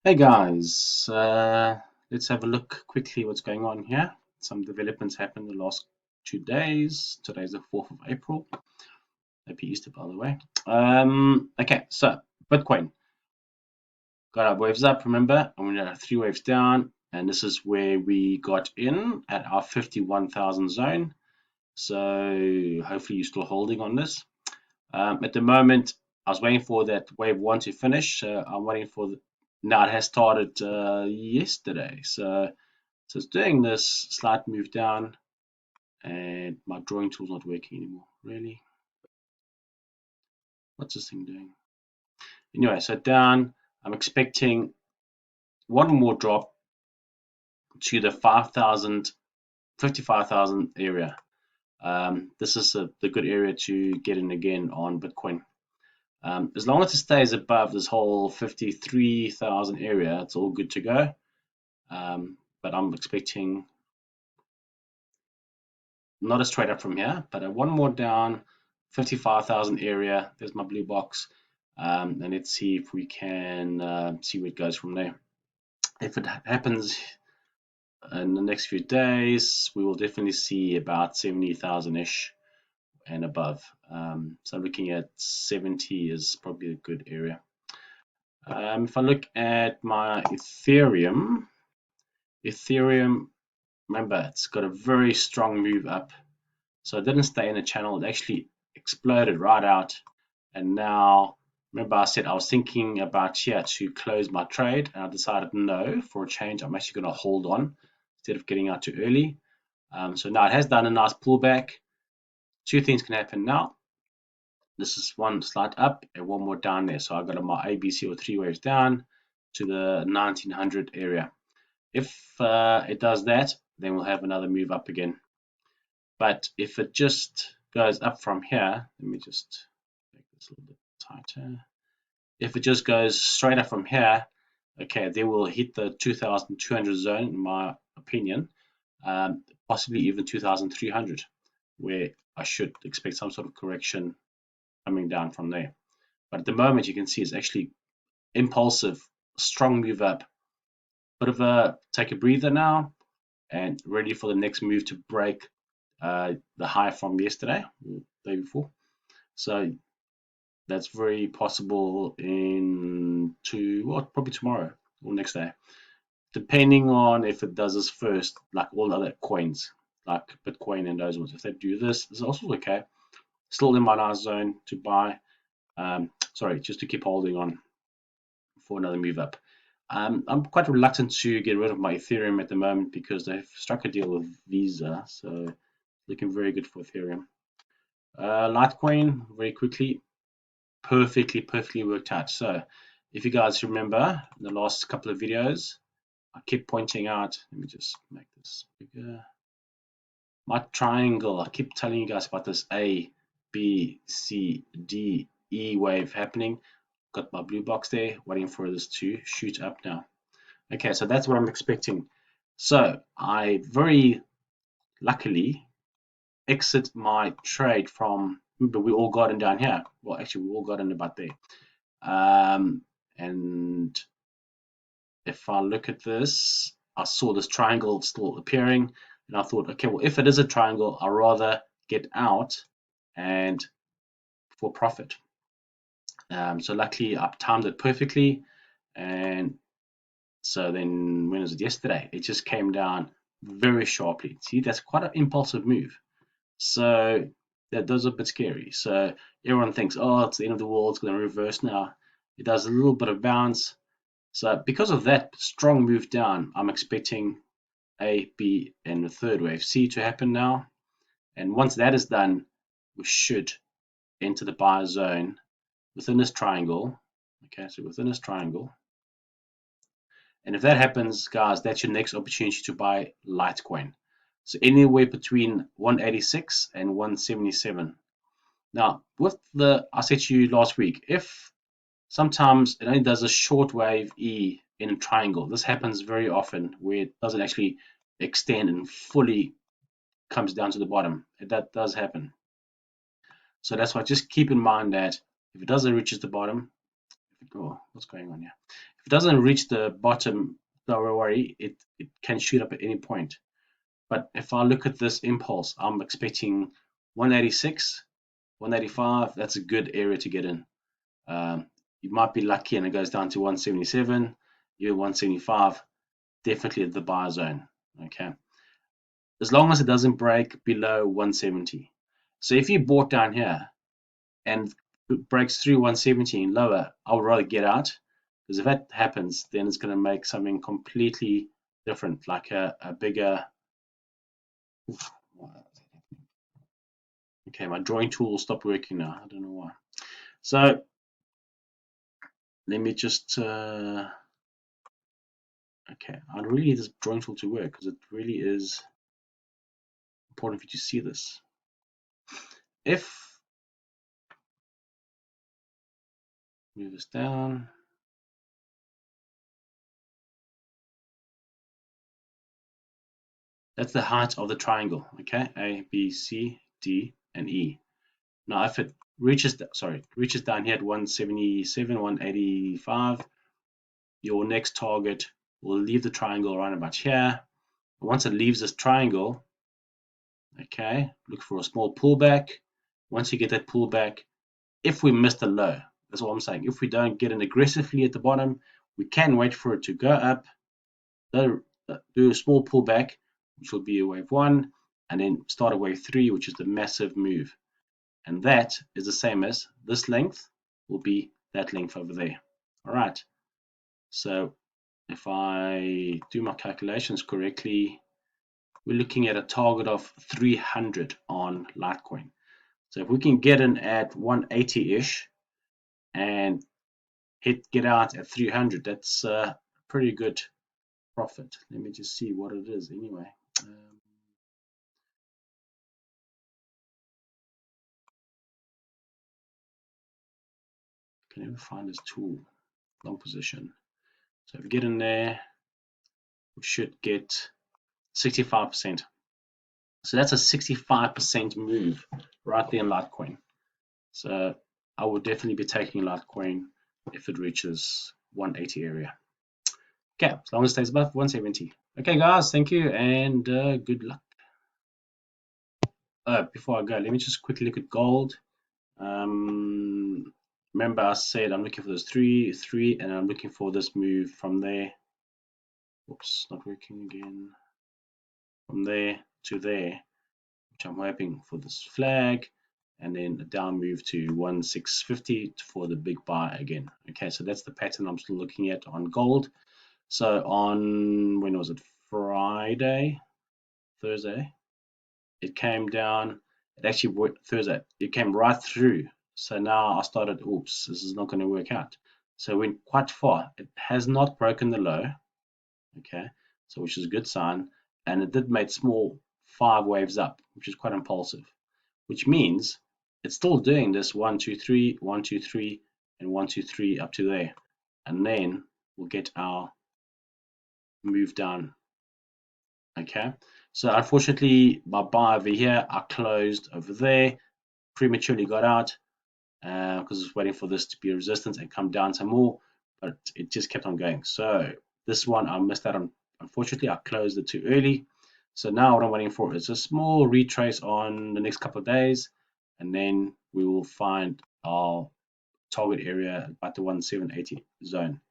Hey guys, let's have a look quickly what's going on here. Some developments happened the last 2 days. Today's the 4th of April. Happy Easter, by the way. Okay, so Bitcoin got our waves up, remember, and we got 3 waves down, and this is where we got in at our 51,000 zone. So hopefully you're still holding on this. At the moment, I was waiting for that wave one to finish. I'm waiting for now it has started yesterday. So it's doing this slight move down, and my drawing tool's not working anymore. Really? What's this thing doing? Anyway, so down, I'm expecting one more drop to the 5,000, 55,000 area. This is the good area to get in again on Bitcoin. As long as it stays above this whole 53,000 area, it's all good to go. But I'm expecting not a straight up from here, but a one more down, 55,000 area. There's my blue box. And let's see if we can see where it goes from there. If it happens in the next few days, we will definitely see about 70,000-ish and above. So looking at 70 is probably a good area. If I look at my Ethereum, remember, it's got a very strong move up. So it didn't stay in the channel. It actually exploded right out. And now, remember I said I was thinking about here to close my trade. And I decided no, for a change, I'm actually going to hold on instead of getting out too early. So now it has done a nice pullback. Two things can happen now. This is one slight up and one more down there. So I got my ABC or 3 waves down to the 1900 area. If it does that, then we'll have another move up again. But if it just goes up from here, let me just make this a little bit tighter. If it just goes straight up from here, okay, they will hit the 2,200 zone, in my opinion, possibly even 2,300, where I should expect some sort of correction coming down from there. But at the moment, you can see it's actually impulsive, strong move up. Bit of a take a breather now, and ready for the next move to break the high from yesterday, or the day before. So that's very possible probably tomorrow or next day, depending on if it does this first, like all other coins, like Bitcoin and those ones. If they do this, it's also okay. Still in my nice zone to buy. Sorry, just to keep holding on for another move up. I'm quite reluctant to get rid of my Ethereum at the moment because they've struck a deal with Visa, so looking very good for Ethereum. Litecoin, very quickly, perfectly worked out. So if you guys remember in the last couple of videos, I keep pointing out, let me just make this bigger. My triangle, I keep telling you guys about this A, B, C, D, E wave happening. Got my blue box there, waiting for this to shoot up now. Okay, so that's what I'm expecting. So I very luckily exit my trade from, remember we all got in down here. Well, actually we all got in about there. And if I look at this, I saw this triangle still appearing, and I thought, okay, well, if it is a triangle, I'd rather get out and for profit. So luckily, I've timed it perfectly, and so then when was it yesterday? It just came down very sharply. See, that's quite an impulsive move. So those are a bit scary. So everyone thinks, oh, it's the end of the world, it's going to reverse now. It does a little bit of bounce. So because of that strong move down, I'm expecting A, B, and the third wave C to happen now. And once that is done, we should enter the buyer zone within this triangle. Okay, so within this triangle. And if that happens, guys, that's your next opportunity to buy Litecoin. So anywhere between 186 and 177. Now, I said to you last week, if sometimes it only does a short wave E in a triangle, this happens very often where it doesn't actually extend and fully comes down to the bottom. That does happen. So that's why just keep in mind that if it doesn't reach the bottom, what's going on here? If it doesn't reach the bottom, don't worry, it can shoot up at any point. But if I look at this impulse, I'm expecting 186, 185. That's a good area to get in. You might be lucky and it goes down to 177, even 175. Definitely the buy zone. Okay, as long as it doesn't break below 170. So if you bought down here and it breaks through 170 and lower, I would rather get out, because if that happens, then it's going to make something completely different, like a bigger. Okay, my drawing tool stopped working now. I don't know why. So let me just. Okay, I really need this drawing tool to work because it really is important for you to see this. If move this down. That's the height of the triangle, okay? A, B, C, D, and E. Now, if it reaches down here at 177, 185, your next target will leave the triangle around about here. Once it leaves this triangle, okay, look for a small pullback. Once you get that pullback, if we miss the low, that's what I'm saying. If we don't get in aggressively at the bottom, we can wait for it to go up, do a small pullback, which will be a wave 1, and then start a wave 3, which is the massive move. And that is the same as this length will be that length over there. All right. So if I do my calculations correctly, we're looking at a target of 300 on Litecoin. So if we can get in at 180-ish and get out at 300, that's a pretty good profit. Let me just see what it is anyway. Can never find this tool, long position. So if we get in there, we should get 65%. So that's a 65% move right there in Litecoin. So I would definitely be taking Litecoin if it reaches 180 area. Okay, as long as it stays above 170. Okay, guys, thank you and good luck. Before I go, let me just quickly look at gold. Remember, I said I'm looking for those three, and I'm looking for this move from there. Oops, not working again. From there to there, which I'm hoping for this flag, and then a down move to 1,650 for the big buy again. Okay, so that's the pattern I'm still looking at on gold. So on, when was it? Thursday, it came down. It actually worked Thursday. It came right through. So now I started, oops, this is not going to work out. So it went quite far. It has not broken the low. Okay, so which is a good sign. And it did make small 5 waves up, which is quite impulsive, which means it's still doing this 1, 2, 3, 1, 2, 3, and 1, 2, 3 up to there. And then we'll get our move down. Okay, so unfortunately, my buy over here, I closed over there, prematurely got out because I was waiting for this to be resistance and come down some more, but it just kept on going. So this one I missed out on. Unfortunately, I closed it too early. So now what I'm waiting for is a small retrace on the next couple of days, and then we will find our target area at the 1780 zone,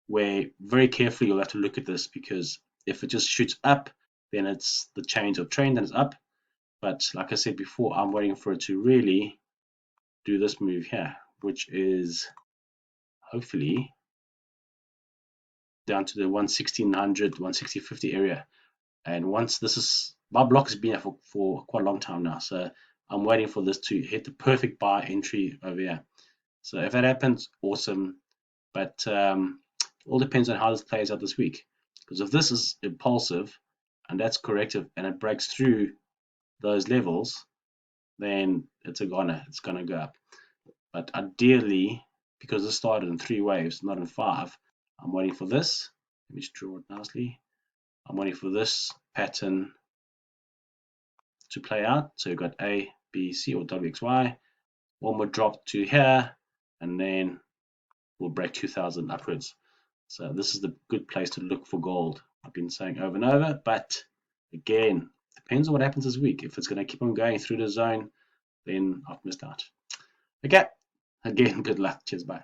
where very carefully you'll have to look at this, because if it just shoots up, then it's the change of trend and it's up. But like I said before, I'm waiting for it to really do this move here, which is hopefully down to the 1600, 1650 area. And once this is, my block has been here for quite a long time now, so I'm waiting for this to hit the perfect buy entry over here. So if that happens, awesome. But all depends on how this plays out this week. Because if this is impulsive and that's corrective and it breaks through those levels, then it's gonna go up. But ideally, because this started in 3 waves, not in 5, I'm waiting for this. Let me just draw it nicely. I'm waiting for this pattern to play out. So you've got A, B, C, or W, X, Y. One more drop to here, and then we'll break 2000 upwards. So this is the good place to look for gold. I've been saying over and over, but again, depends on what happens this week. If it's going to keep on going through the zone, then I've missed out. Okay, again, good luck. Cheers, bye.